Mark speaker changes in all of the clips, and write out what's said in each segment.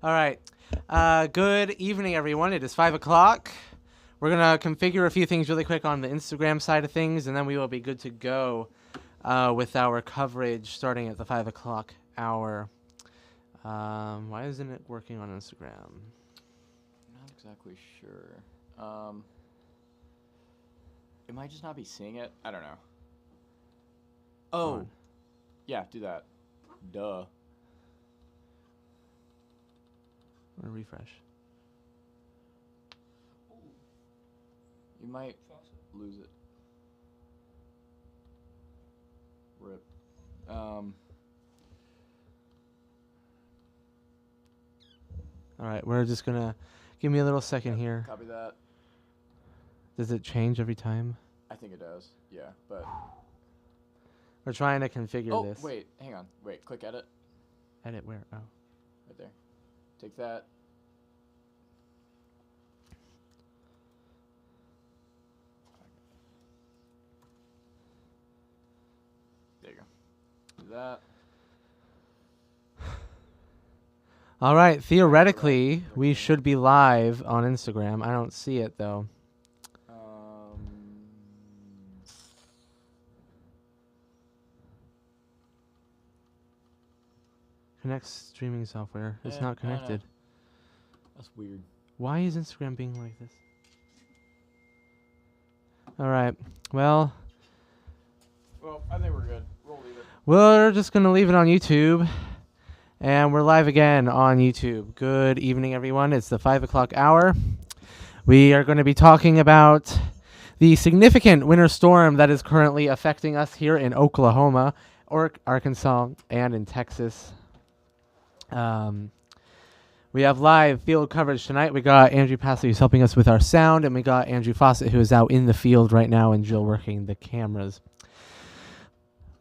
Speaker 1: All right. Good evening, everyone. It is 5 o'clock. We're going to configure a few things really quick on the Instagram side of things, and then we will be good to go with our coverage starting at the 5 o'clock hour. Why isn't it working on Instagram?
Speaker 2: Not exactly sure. It might just not be seeing it. I don't know. Oh. Yeah, do that. Duh.
Speaker 1: I'm going to refresh.
Speaker 2: You might lose it. Rip.
Speaker 1: All right, we're just going to... Give me a little second here.
Speaker 2: Copy that.
Speaker 1: Does it change every time?
Speaker 2: I think it does. Yeah, but...
Speaker 1: We're trying to configure this.
Speaker 2: Oh, wait. Hang on. Wait, click edit.
Speaker 1: Edit where? Oh.
Speaker 2: Right there. Take that. There you go. Do that.
Speaker 1: All right, theoretically, we should be live on Instagram. I don't see it, though. Connect streaming software. It's not connected.
Speaker 2: That's weird.
Speaker 1: Why is Instagram being like this? All right, well,
Speaker 2: I think we're good. We'll leave it.
Speaker 1: we're just going to leave it on YouTube. And we're live again on YouTube. Good evening, everyone. It's the 5 o'clock hour. We are going to be talking about the significant winter storm that is currently affecting us here in Oklahoma, or Arkansas, and in Texas. We have live field coverage tonight. We got Andrew Pasley who's helping us with our sound, and we got Andrew Fawcett who is out in the field right now, and Jill working the cameras.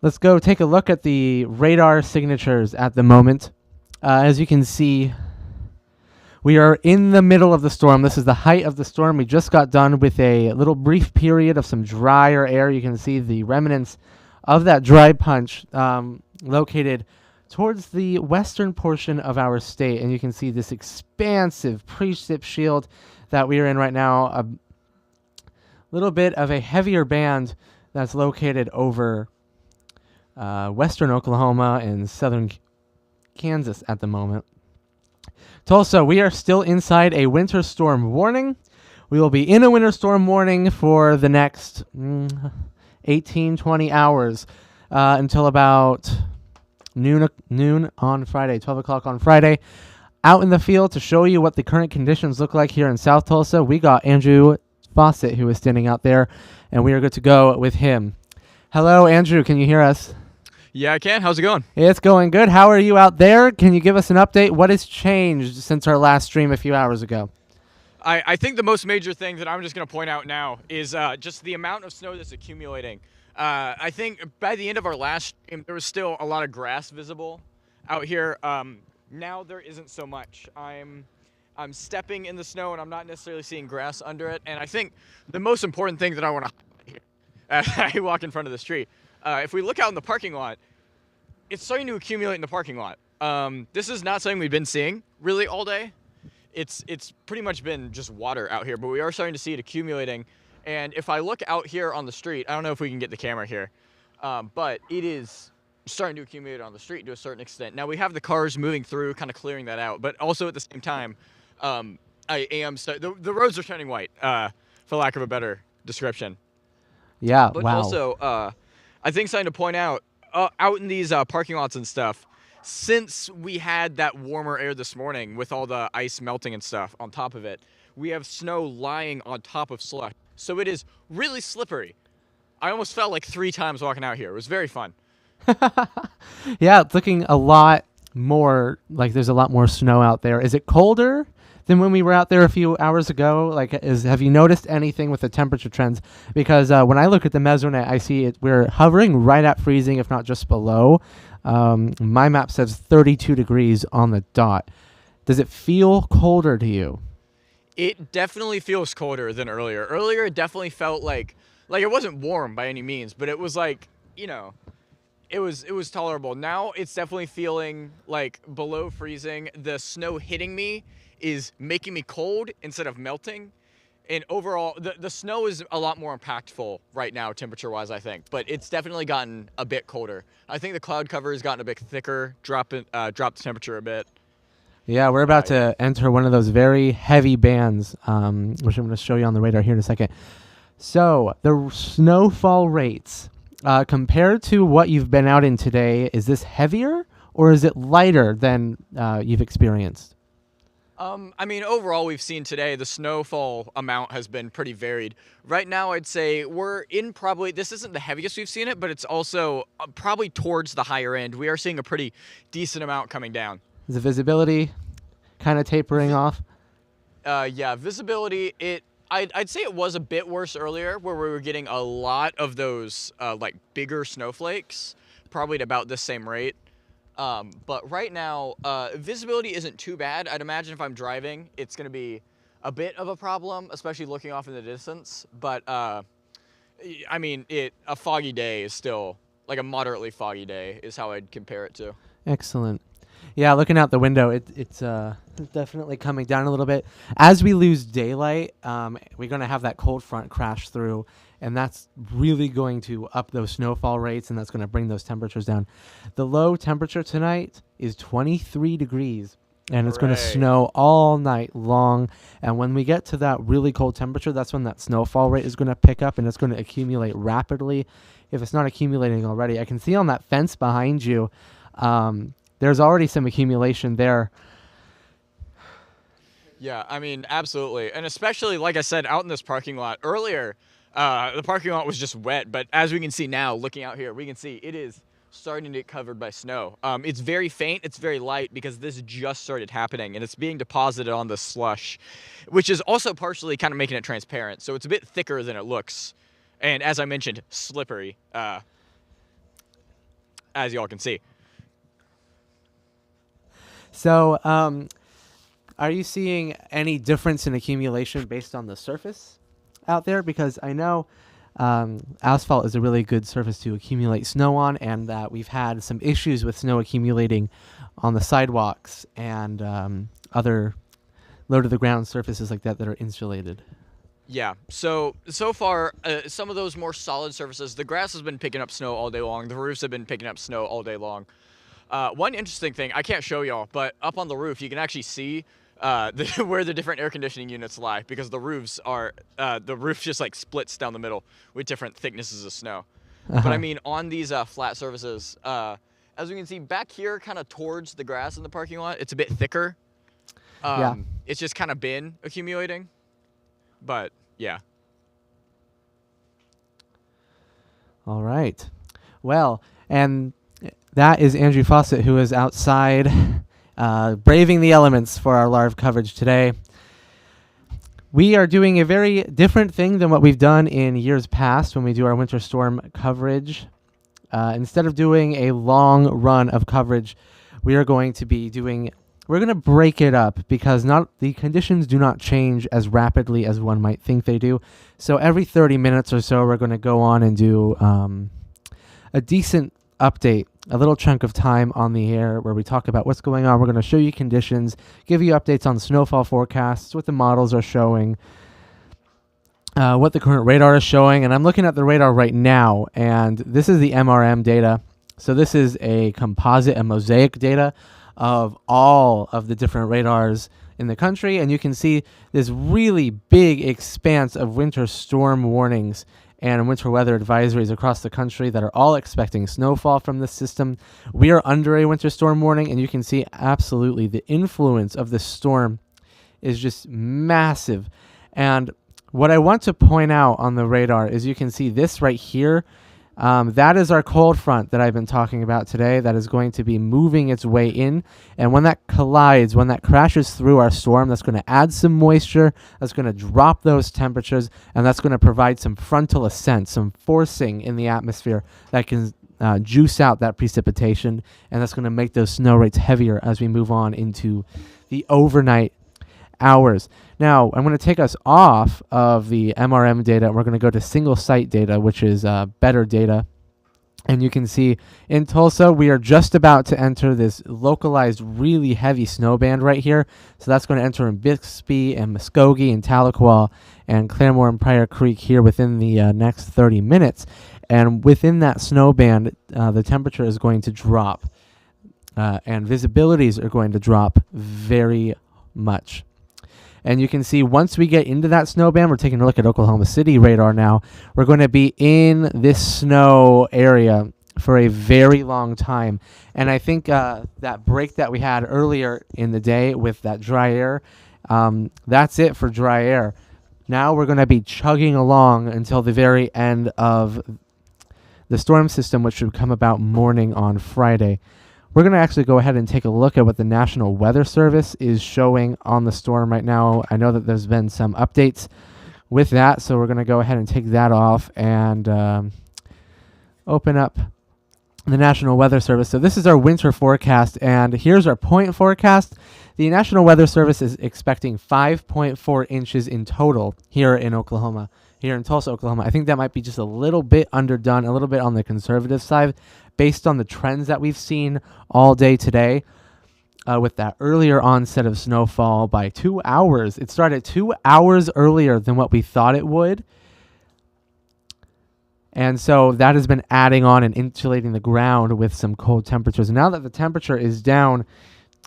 Speaker 1: Let's go take a look at the radar signatures at the moment. As you can see, we are in the middle of the storm. This is the height of the storm. We just got done with a little brief period of some drier air. You can see the remnants of that dry punch located towards the western portion of our state. And you can see this expansive precip shield that we are in right now. A little bit of a heavier band that's located over western Oklahoma and southern Kansas at the moment. Tulsa, we are still inside a winter storm warning. We will be in a winter storm warning for the next 18, 20 hours until about noon on Friday, 12 o'clock on Friday. Out in the field to show you what the current conditions look like here in South Tulsa, we got Andrew Fawcett, who is standing out there, and we are good to go with him. Hello, Andrew. Can you hear us?
Speaker 3: Yeah, I can. How's it going?
Speaker 1: It's going good. How are you out there? Can you give us an update? What has changed since our last stream a few hours ago?
Speaker 3: I think the most major thing that I'm just going to point out now is just the amount of snow that's accumulating. I think by the end of our last stream, there was still a lot of grass visible out here. Now there isn't so much. I'm stepping in the snow, and I'm not necessarily seeing grass under it. And I think the most important thing that I want to highlight here as I walk in front of the street, if we look out in the parking lot, it's starting to accumulate in the parking lot. This is not something we've been seeing really all day. It's pretty much been just water out here, but we are starting to see it accumulating. And if I look out here on the street, I don't know if we can get the camera here, but it is starting to accumulate on the street to a certain extent. Now we have the cars moving through, kind of clearing that out, but also at the same time, the roads are turning white, for lack of a better description.
Speaker 1: Yeah,
Speaker 3: but
Speaker 1: wow.
Speaker 3: Also, I think something to point out, out in these parking lots and stuff, since we had that warmer air this morning with all the ice melting and stuff on top of it, we have snow lying on top of slush. So it is really slippery. I almost fell like 3 times walking out here. It was very fun.
Speaker 1: Yeah, it's looking a lot more like there's a lot more snow out there. Is it colder than when we were out there a few hours ago? Have you noticed anything with the temperature trends? Because when I look at the Mesonet, I see we're hovering right at freezing, if not just below. My map says 32 degrees on the dot. Does it feel colder to you?
Speaker 3: It definitely feels colder than earlier. Earlier, it definitely felt like it wasn't warm by any means, but it was like, it was tolerable. Now it's definitely feeling like below freezing. The snow hitting me is making me cold instead of melting. And overall, the snow is a lot more impactful right now, temperature-wise, I think. But it's definitely gotten a bit colder. I think the cloud cover has gotten a bit thicker, dropped the temperature a bit.
Speaker 1: Yeah, we're about to enter one of those very heavy bands, which I'm going to show you on the radar here in a second. So the snowfall rates, compared to what you've been out in today, is this heavier or is it lighter than you've experienced?
Speaker 3: I mean, overall, we've seen today the snowfall amount has been pretty varied. Right now, I'd say we're in probably, this isn't the heaviest we've seen it, but it's also probably towards the higher end. We are seeing a pretty decent amount coming down.
Speaker 1: Is the visibility kind of tapering off?
Speaker 3: Yeah, visibility, I'd say it was a bit worse earlier where we were getting a lot of those like bigger snowflakes, probably at about the same rate. But right now, visibility isn't too bad. I'd imagine if I'm driving, it's going to be a bit of a problem, especially looking off in the distance. But, I mean, a foggy day is still, like a moderately foggy day is how I'd compare it to.
Speaker 1: Excellent. Yeah, looking out the window, it's definitely coming down a little bit. As we lose daylight, we're going to have that cold front crash through, and that's really going to up those snowfall rates, and that's going to bring those temperatures down. The low temperature tonight is 23 degrees, and it's going to snow all night long. And when we get to that really cold temperature, that's when that snowfall rate is going to pick up, and it's going to accumulate rapidly. If it's not accumulating already, I can see on that fence behind you, there's already some accumulation there.
Speaker 3: Yeah, I mean, absolutely. And especially, like I said, out in this parking lot earlier, the parking lot was just wet. But as we can see now, looking out here, we can see it is starting to get covered by snow. It's very faint. It's very light because this just started happening. And it's being deposited on the slush, which is also partially kind of making it transparent. So it's a bit thicker than it looks. And as I mentioned, slippery, as y'all can see.
Speaker 1: So, are you seeing any difference in accumulation based on the surface out there? Because I know asphalt is a really good surface to accumulate snow on, and that we've had some issues with snow accumulating on the sidewalks and other low-to-the-ground surfaces like that are insulated.
Speaker 3: Yeah, so far, some of those more solid surfaces, the grass has been picking up snow all day long. The roofs have been picking up snow all day long. One interesting thing, I can't show y'all, but up on the roof, you can actually see where the different air conditioning units lie, because the roofs are, the roof just like splits down the middle with different thicknesses of snow. But I mean, on these flat surfaces, as we can see back here, kind of towards the grass in the parking lot, it's a bit thicker.
Speaker 1: Yeah.
Speaker 3: It's just kind of been accumulating, but yeah.
Speaker 1: All right. Well, and that is Andrew Fawcett, who is outside braving the elements for our live coverage today. We are doing a very different thing than what we've done in years past when we do our winter storm coverage. Instead of doing a long run of coverage, we are going to be we're going to break it up because the conditions do not change as rapidly as one might think they do. So every 30 minutes or so, we're going to go on and do a decent update, a little chunk of time on the air where we talk about what's going on. We're going to show you conditions, give you updates on snowfall forecasts, what the models are showing, what the current radar is showing. And I'm looking at the radar right now, and this is the MRM data. So this is a composite and mosaic data of all of the different radars in the country. And you can see this really big expanse of winter storm warnings and winter weather advisories across the country that are all expecting snowfall from this system. We are under a winter storm warning, and you can see absolutely the influence of this storm is just massive. And what I want to point out on the radar is you can see this right here. That is our cold front that I've been talking about today that is going to be moving its way in. And when that collides, when that crashes through our storm, that's going to add some moisture, that's going to drop those temperatures, and that's going to provide some frontal ascent, some forcing in the atmosphere that can juice out that precipitation, and that's going to make those snow rates heavier as we move on into the overnight hours. Now, I'm going to take us off of the MRM data, and we're going to go to single site data, which is better data. And you can see in Tulsa, we are just about to enter this localized, really heavy snow band right here. So that's going to enter in Bixby and Muskogee and Tahlequah and Claremore and Pryor Creek here within the next 30 minutes. And within that snow band, the temperature is going to drop. And visibilities are going to drop very much. And you can see once we get into that snow band, we're taking a look at Oklahoma City radar now. We're going to be in this snow area for a very long time. And I think that break that we had earlier in the day with that dry air, that's it for dry air. Now we're going to be chugging along until the very end of the storm system, which should come about morning on Friday. We're going to actually go ahead and take a look at what the National Weather Service is showing on the storm right now. I know that there's been some updates with that, so we're going to go ahead and take that off and open up the National Weather Service. So this is our winter forecast, and here's our point forecast. The National Weather Service is expecting 5.4 inches in total here in Oklahoma, here in Tulsa, Oklahoma. I think that might be just a little bit underdone, a little bit on the conservative side, based on the trends that we've seen all day today with that earlier onset of snowfall by 2 hours. It started 2 hours earlier than what we thought it would. And so that has been adding on and insulating the ground with some cold temperatures. Now that the temperature is down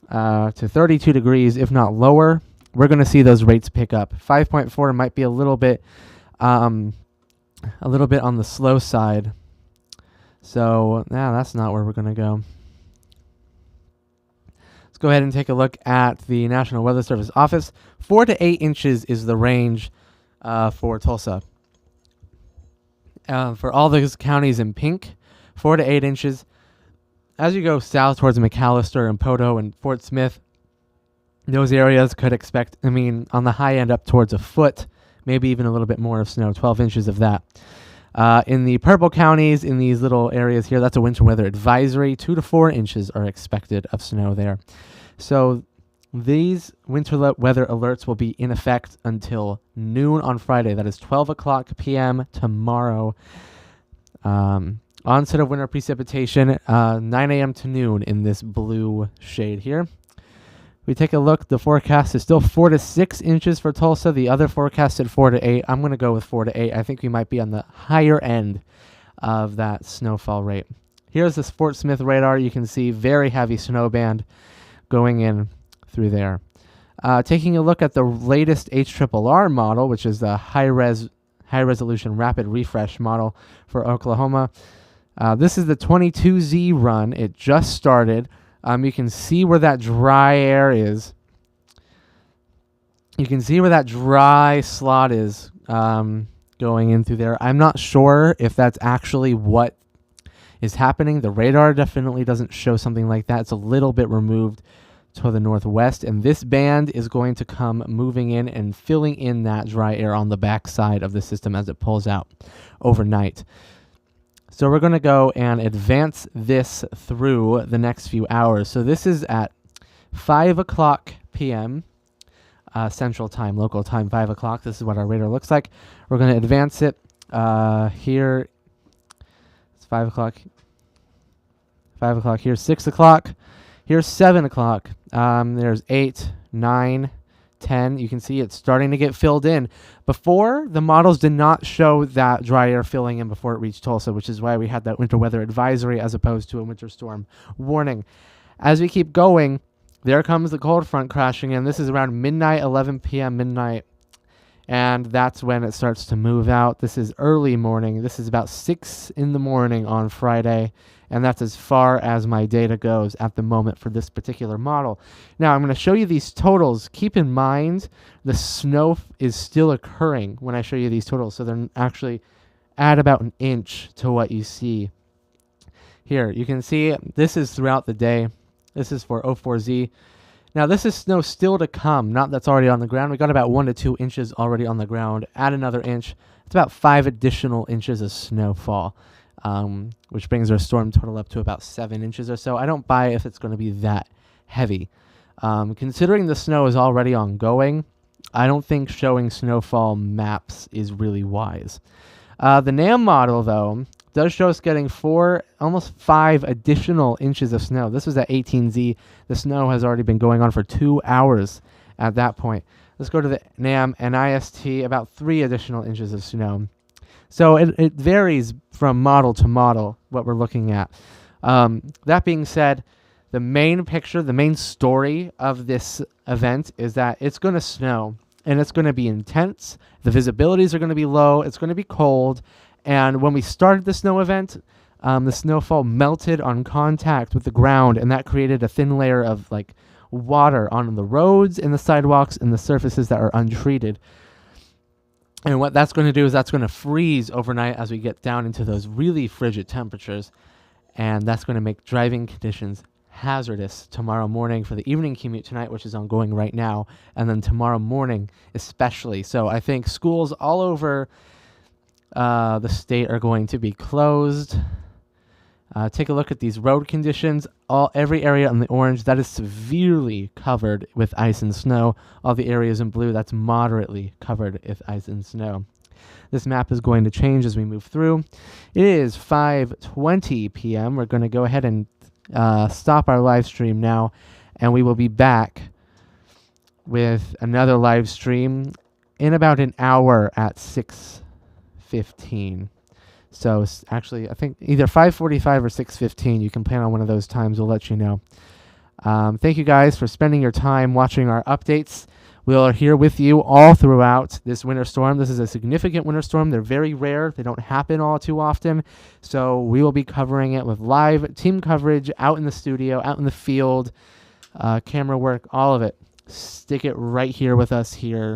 Speaker 1: to 32 degrees, if not lower, we're going to see those rates pick up. 5.4 might be a little bit on the slow side. So, that's not where we're going to go. Let's go ahead and take a look at the National Weather Service office. 4 to 8 inches is the range for Tulsa. For all those counties in pink, 4 to 8 inches. As you go south towards McAllister and Poto and Fort Smith, those areas could expect, on the high end up towards a foot, maybe even a little bit more of snow, 12 inches of that. In the purple counties, in these little areas here, that's a winter weather advisory. 2 to 4 inches are expected of snow there. So these winter weather alerts will be in effect until noon on Friday. That is 12 o'clock p.m. tomorrow. Onset of winter precipitation, 9 a.m. to noon in this blue shade here. We take a look. The forecast is still 4 to 6 inches for Tulsa. The other forecast at 4 to 8. I'm going to go with 4 to 8. I think we might be on the higher end of that snowfall rate. Here's this Fort Smith radar. You can see very heavy snow band going in through there. Taking a look at the latest HRRR model, which is the high resolution rapid refresh model for Oklahoma. This is the 22Z run. It just started. You can see where that dry air is. You can see where that dry slot is going in through there. I'm not sure if that's actually what is happening. The radar definitely doesn't show something like that. It's a little bit removed to the northwest, and this band is going to come moving in and filling in that dry air on the backside of the system as it pulls out overnight. So we're going to go and advance this through the next few hours. So this is at 5 o'clock p.m. Central Time, local time, 5 o'clock. This is what our radar looks like. We're going to advance it here. It's 5 o'clock. 5 o'clock. Here's 6 o'clock. Here's 7 o'clock. There's 8, 9, 10. You can see it's starting to get filled in. Before, the models did not show that dry air filling in before it reached Tulsa, which is why we had that winter weather advisory as opposed to a winter storm warning. As we keep going, there comes the cold front crashing in. This is around midnight, 11 p.m. midnight, and that's when it starts to move out. This is early morning. This is about 6 in the morning on Friday, and that's as far as my data goes at the moment for this particular model. Now, I'm going to show you these totals. Keep in mind, the snow is still occurring when I show you these totals, so they're actually at about an inch to what you see here. You can see this is throughout the day. This is for O4Z. Now, this is snow still to come, not that's already on the ground. We got about 1 to 2 inches already on the ground. Add another inch. It's about 5 additional inches of snowfall. Which brings our storm total up to about 7 inches or so. I don't buy if it's going to be that heavy. Considering the snow is already ongoing, I don't think showing snowfall maps is really wise. The NAM model, though, does show us getting 4, almost 5 additional inches of snow. This was at 18Z. The snow has already been going on for 2 hours at that point. Let's go to the NAM and IST, about 3 additional inches of snow. So it varies from model to model what we're looking at. That being said, the main picture, the main story of this event is that it's going to snow, and it's going to be intense. The visibilities are going to be low. It's going to be cold. And when we started the snow event, the snowfall melted on contact with the ground, and that created a thin layer of like water on the roads and the sidewalks and the surfaces that are untreated. And what that's going to do is that's going to freeze overnight as we get down into those really frigid temperatures. And that's going to make driving conditions hazardous tomorrow morning for the evening commute tonight, which is ongoing right now, and then tomorrow morning especially. So I think schools all over the state are going to be closed. Take a look at these road conditions. Every area in the orange, that is severely covered with ice and snow. All the areas in blue, that's moderately covered with ice and snow. This map is going to change as we move through. It is 5:20 p.m. We're going to go ahead and stop our live stream now, and we will be back with another live stream in about an hour at 6:15. So actually, I think either 5:45 or 6:15. You can plan on one of those times. We'll let you know. Thank you guys for spending your time watching our updates. We are here with you all throughout this winter storm. This is a significant winter storm. They're very rare. They don't happen all too often. So we will be covering it with live team coverage out in the studio, out in the field, camera work, all of it. Stick it right here with us here.